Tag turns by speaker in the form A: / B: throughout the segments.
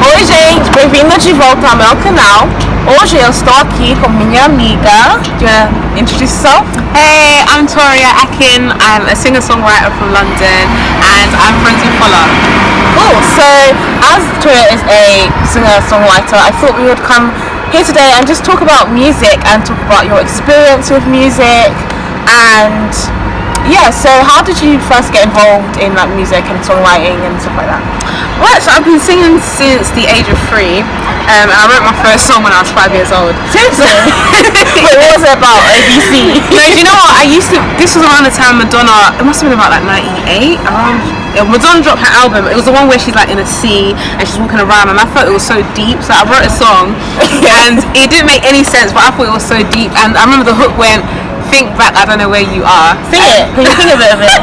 A: Oi gente, bem-vindo de volta ao meu canal. Hoje eu estou aqui com minha amiga de introdução.
B: Hey, I'm Toria Akin. I'm a singer-songwriter from London and I'm friends with Folinha.
A: Cool, so as Toria is a singer-songwriter, I thought we would come here today and just talk about music and talk about your experience with music. And yeah, so how did you first get involved in like music and songwriting and stuff like that?
B: Well, so I've been singing since the age of 3. And I wrote my first song when I was 5 years old.
A: Seriously? Wait, what was it about? ABC?
B: No, you know what? This was around the time Madonna, it must have been about like 98. Madonna dropped her album. It was the one where she's like in a sea and she's walking around, and I thought it was so deep. So I wrote a song and it didn't make any sense, but I thought it was so deep. And I remember the hook went, "Think back, I don't know where you are."
A: Sing it. Can you sing a bit of it?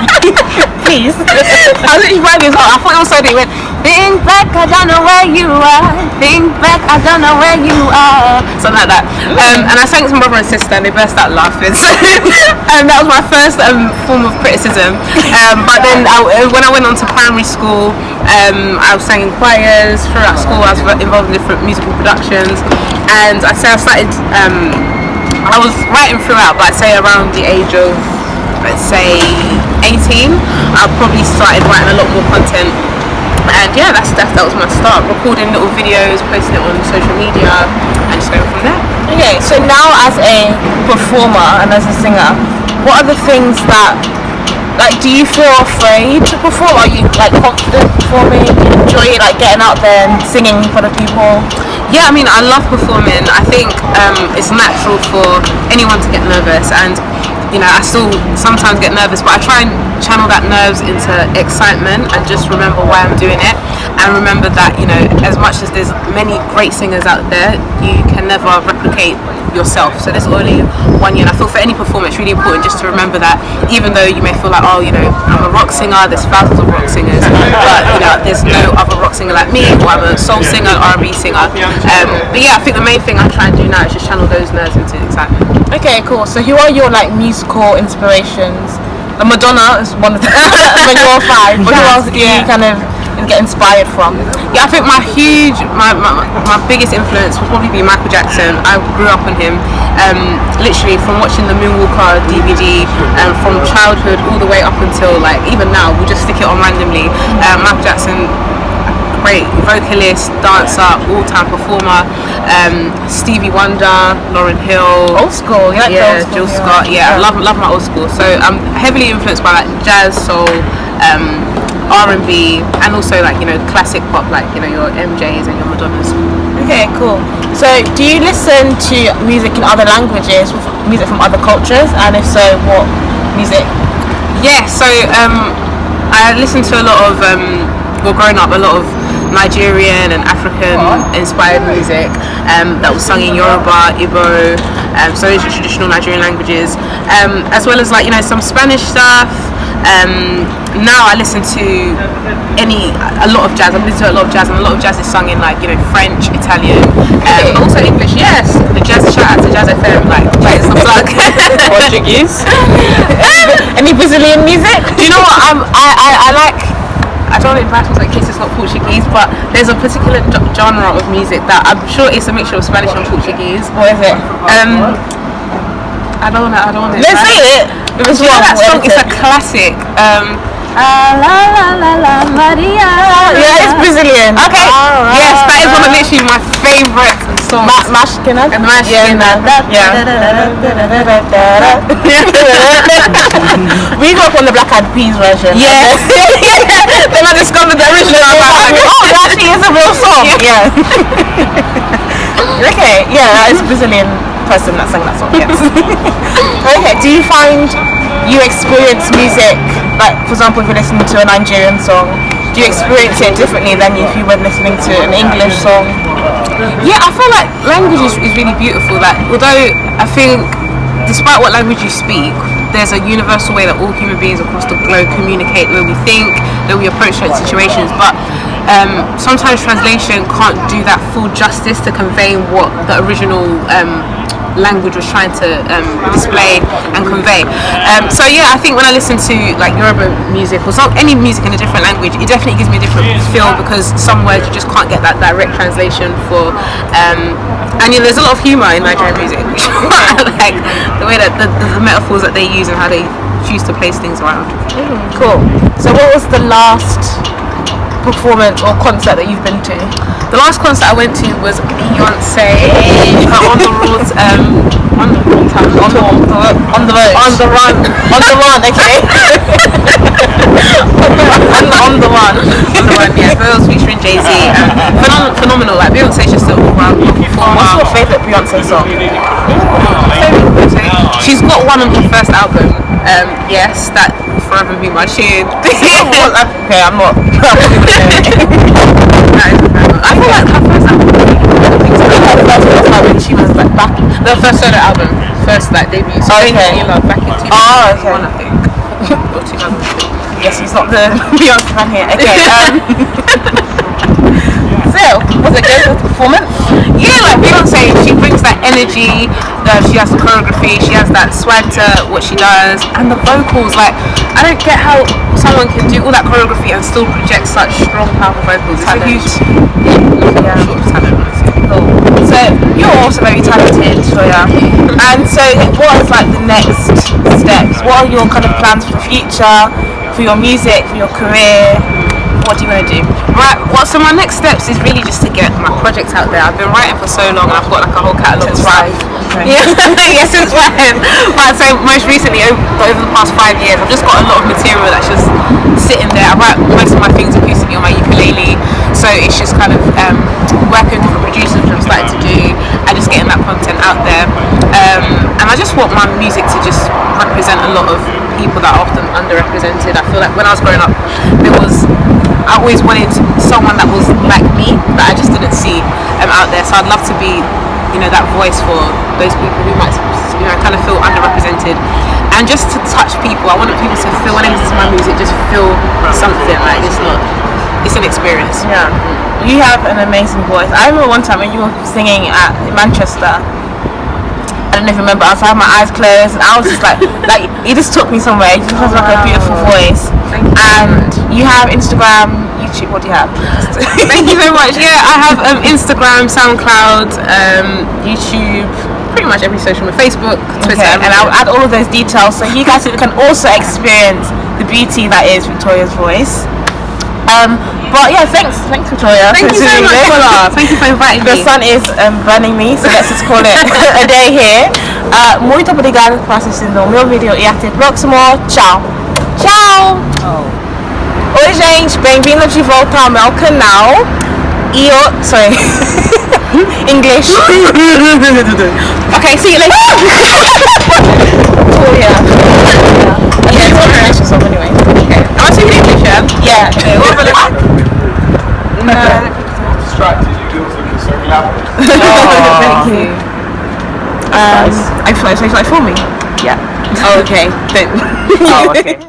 A: Please.
B: I was literally writing this song. I thought it was so deep. It went, "Think back, I don't know where you are. Think back, I don't know where you are." Something like that. And I sang it to my brother and sister, and they burst out laughing. So, and that was my first form of criticism. But then when I went on to primary school, I was singing choirs throughout school. I was involved in different musical productions, and I'd say I started. I was writing throughout, but I'd say around the age of, let's say, 18, I probably started writing a lot more content. And yeah, that was my start. Recording little videos, posting it on social media, and just going from there.
A: Okay, so now as a performer and as a singer, what are the things that, like, do you feel afraid to perform? Are you like confident performing? Do you enjoy it, like getting out there and singing in front of people?
B: Yeah, I mean, I love performing. I think it's natural for anyone to get nervous, and you know, I still sometimes get nervous, but I try and channel that nerves into excitement and just remember why I'm doing it, and remember that, you know, as much as there's many great singers out there, you can never replicate yourself. So there's only one you, and I feel for any performer it's really important just to remember that even though you may feel like, oh, you know, I'm a rock singer, there's thousands of rock singers, but you know, there's no other rock singer like me, or I'm a soul singer, R&B singer. But yeah, I think the main thing I try and do now is just channel those nerves into excitement.
A: Okay, cool. So who are your like musical inspirations? Madonna is one of them when you were 5. But who else do you kind of get inspired from?
B: Yeah, I think my biggest influence would probably be Michael Jackson. I grew up on him, literally from watching the Moonwalker DVD, from childhood all the way up until like even now. We'll just stick it on randomly. Michael Jackson, great vocalist, dancer, all-time performer. Stevie Wonder, Lauryn Hill,
A: Old school, you like
B: yeah,
A: old school,
B: Jill Scott. Yeah, I love my old school. So I'm heavily influenced by like jazz, soul, R&B, and also like, you know, classic pop, like, you know, your MJs and your Madonnas.
A: Okay, cool. So do you listen to music in other languages, with music from other cultures, and if so, what music?
B: Yeah, so I listen to a lot of growing up, a lot of Nigerian and African inspired music that was sung in Yoruba, Igbo, so those are traditional Nigerian languages, as well as like, you know, some Spanish stuff. Now I listen to a lot of jazz. I'm listening to a lot of jazz, and a lot of jazz is sung in like, you know, French, Italian, but also English. Yes, the jazz, shout out to Jazz FM, like it's a plug.
A: Portuguese. Any Brazilian music?
B: Do you know what? I like. I don't want to embarrass myself in case it's not Portuguese, but there's a particular genre of music that I'm sure it's a mixture of Spanish and Portuguese.
A: What is it?
B: I don't want to.
A: Let's say it.
B: Because you know that song is a classic. La la la la Maria.
A: Yeah, it's Brazilian. Okay.
B: Right. Yes, that is one of literally my favourite songs.
A: Mashkina.
B: Mashkina. Yeah.
A: We grew up on the Black Eyed Peas version.
B: Yes. Then I discovered the original.
A: Oh, that actually is a real song. Yeah. Okay. Yeah, that is a Brazilian person that sang that song. Yes. Okay. Do you find you experience music, like for example, if you're listening to a Nigerian song, do you experience it differently than if you were listening to an English song?
B: Yeah, I feel like language is really beautiful. Like, although I think despite what language you speak, there's a universal way that all human beings across the globe communicate, the way we think, the way we approach certain situations, but sometimes translation can't do that full justice to convey what the original language was trying to display and convey. So yeah, I think when I listen to like Yoruba music or any music in a different language, it definitely gives me a different feel, because some words you just can't get that direct translation for. And yeah, there's a lot of humour in Nigerian music, like the way that the metaphors that they use and how they choose to place things around.
A: Cool. So what was the last performance or concert that you've been to?
B: The last concert I went to was Beyonce on the road, on the road,
A: On the road.
B: on the run,
A: Okay. on the run.
B: Yeah. So it was featuring Jay-Z. Phenomenal. Like Beyonce's just an all-round performer.
A: What's your favourite Beyonce song?
B: She's got one on her first album. Yes, that forever be my tune.
A: Okay, I'm not.
B: I feel like her first album.
A: She was like back.
B: The first solo album, first like debut. So
A: Okay.
B: back in 2001,
A: okay.
B: I think. Or 2002.
A: Yes, he's not the Beyonce fan here. Okay. So, was it good with the performance?
B: Yeah, like Beyonce, she brings that energy, she has the choreography, she has that swag to what she does, and the vocals, like, I don't get how someone can do all that choreography and still project such strong, powerful vocals. It's a huge talent.
A: Cool. So, you're also very talented, Toria. And so, what is like the next steps? What are your kind of plans for the future, for your music, for your career? What do you want to do?
B: Right, so my next steps is really just to get my projects out there. I've been writing for so long, and I've got like a whole catalogue.
A: Since 5. Okay.
B: Yeah, since 5. Right, so most recently, over the past 5 years, I've just got a lot of material that's just sitting there. I write most of my things acoustically on my ukulele, so it's just kind of working with different producers, which I'm starting to do, and just getting that content out there. And I just want my music to just represent a lot of people that are often underrepresented. I feel like when I was growing up, I always wanted someone that was like me that I just didn't see out there. So I'd love to be, that voice for those people who might, kind of feel underrepresented. And just to touch people, I want people to feel, when they listen to my music, just feel something. Like it's an experience.
A: Yeah. You have an amazing voice. I remember one time when you were singing at Manchester. I don't know if you remember, I was having my eyes closed and I was just like you just took me somewhere. You just have like a beautiful voice. And you have Instagram, YouTube, what do you have?
B: Thank you very much. Yeah, I have Instagram, SoundCloud, YouTube, pretty much every social media, Facebook, Twitter.
A: Okay, and I'll add all of those details so you guys can also experience the beauty that is Victoria's voice. But yeah, thanks Victoria.
B: Thank you so much, Paula. Thank you for inviting me.
A: The sun is burning me, so let's just call it a day here. Muito obrigada por assistindo o meu vídeo e até o próximo. Tchau. Tchau. Oi gente, bem-vindo de volta ao meu canal. E sorry. English. Okay, see you later. Toria. Yeah, it's international song anyway.
B: Okay. Am I speaking English?
A: Yeah.
B: Okay, what about
C: Distracted, you girls looking so loud.
A: Thank you. I feel like for me.
B: Yeah. Oh, okay.
C: Oh, okay.